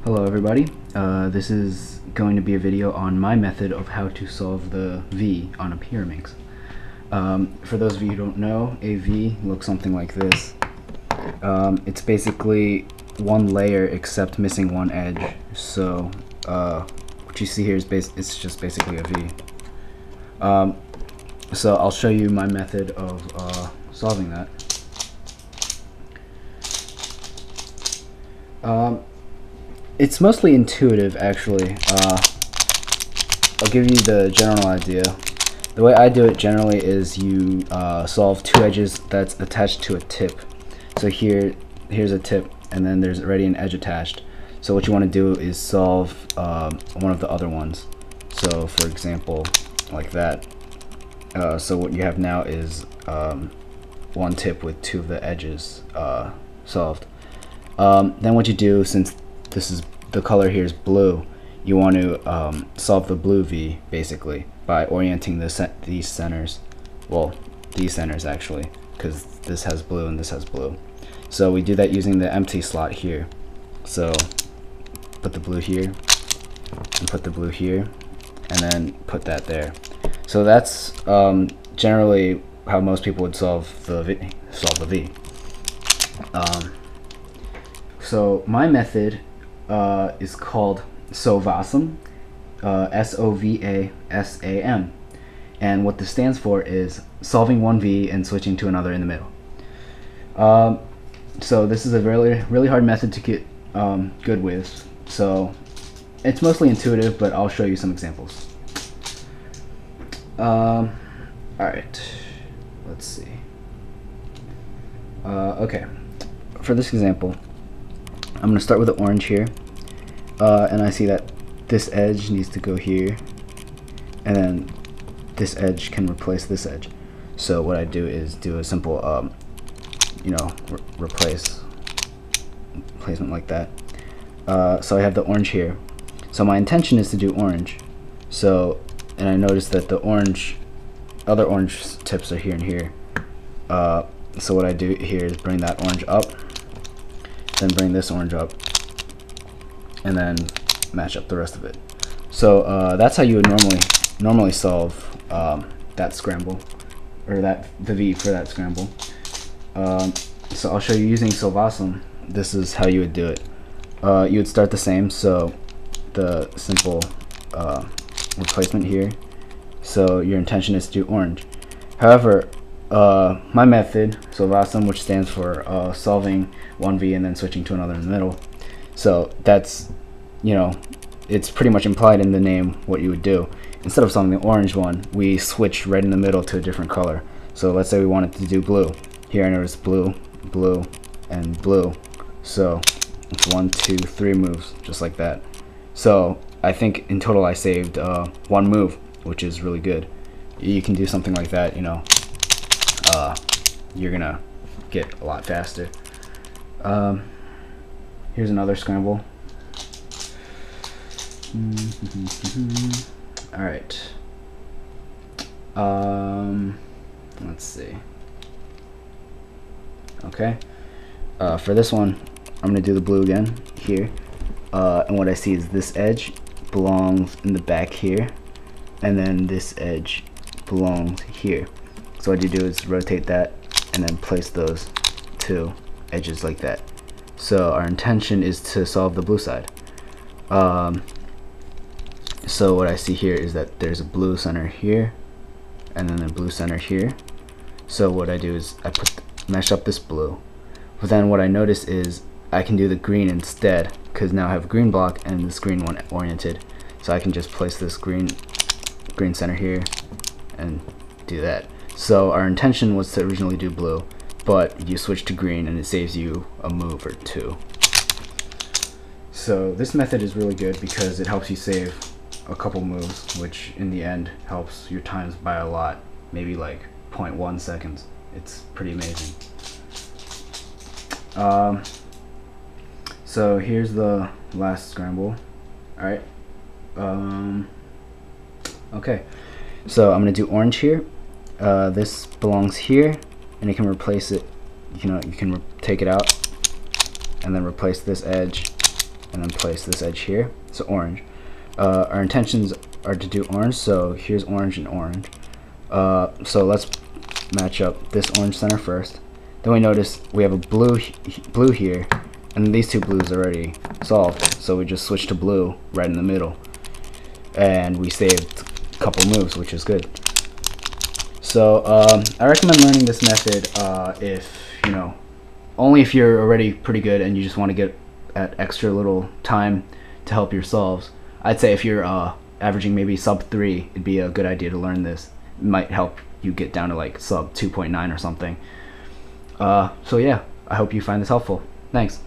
Hello everybody, this is going to be a video on my method of how to solve the V on a Pyraminx. For those of you who don't know, a V looks something like this. It's basically one layer except missing one edge, so what you see here is it's just basically a V. So I'll show you my method of solving that. It's mostly intuitive, actually. I'll give you the general idea. The way I do it generally is you solve two edges that's attached to a tip. So here's a tip, and then there's already an edge attached. So what you want to do is solve one of the other ones. So for example, like that. So what you have now is one tip with two of the edges solved. Then what you do, since the color here is blue, you want to solve the blue V basically by orienting these centers. Well, these centers actually, because this has blue and this has blue. So we do that using the empty slot here. So put the blue here and put the blue here, and then put that there. So that's generally how most people would solve the V. So my method is called Sovasam, S-O-V-A-S-A-M, and what this stands for is solving one V and switching to another in the middle. So this is a really hard method to get good with. So it's mostly intuitive, but I'll show you some examples. All right, let's see. Okay, for this example, I'm going to start with the orange here, and I see that this edge needs to go here, and then this edge can replace this edge. So what I do is do a simple, placement like that. So I have the orange here. So my intention is to do orange. So, and I noticed that the other orange tips are here and here. So what I do here is bring that orange up, then bring this orange up, and then match up the rest of it. So that's how you would normally solve that scramble, or the V for that scramble. So I'll show you using Sovasam. This is how you would do it. You would start the same, so the simple replacement here. So your intention is to do orange. However, my method, Sovasam, which stands for solving one V and then switching to another in the middle. So that's, it's pretty much implied in the name what you would do. Instead of solving the orange one, we switch right in the middle to a different color. So let's say we wanted to do blue. Here I notice blue, blue, and blue. So it's 1, 2, 3 moves, just like that. So I think in total I saved one move, which is really good. You can do something like that, you're gonna get a lot faster. Here's another scramble. Alright. Let's see. Okay. For this one, I'm gonna do the blue again here. And what I see is this edge belongs in the back here, and then this edge belongs here. So what you do is rotate that and then place those two edges like that. So our intention is to solve the blue side. So what I see here is that there's a blue center here, and then a blue center here. So what I do is I mesh up this blue. But then what I notice is I can do the green instead, because now I have a green block and this green one oriented. So I can just place this green center here and do that. So our intention was to originally do blue, but you switch to green and it saves you a move or two. So this method is really good because it helps you save a couple moves, which in the end helps your times by a lot, maybe like 0.1 seconds. It's pretty amazing. So here's the last scramble. Alright. Okay. So I'm gonna do orange here. This belongs here, and you can replace it. You can take it out and then replace this edge and then place this edge here, so orange. Our intentions are to do orange, so here's orange and orange. So let's match up this orange center first. Then we notice we have a blue here, and these two blues are already solved, so we just switch to blue right in the middle, and we saved a couple moves, which is good. So I recommend learning this method if only if you're already pretty good and you just want to get at extra little time to help your solves. I'd say if you're averaging maybe sub 3, it'd be a good idea to learn this. It might help you get down to like sub 2.9 or something. So yeah, I hope you find this helpful. Thanks.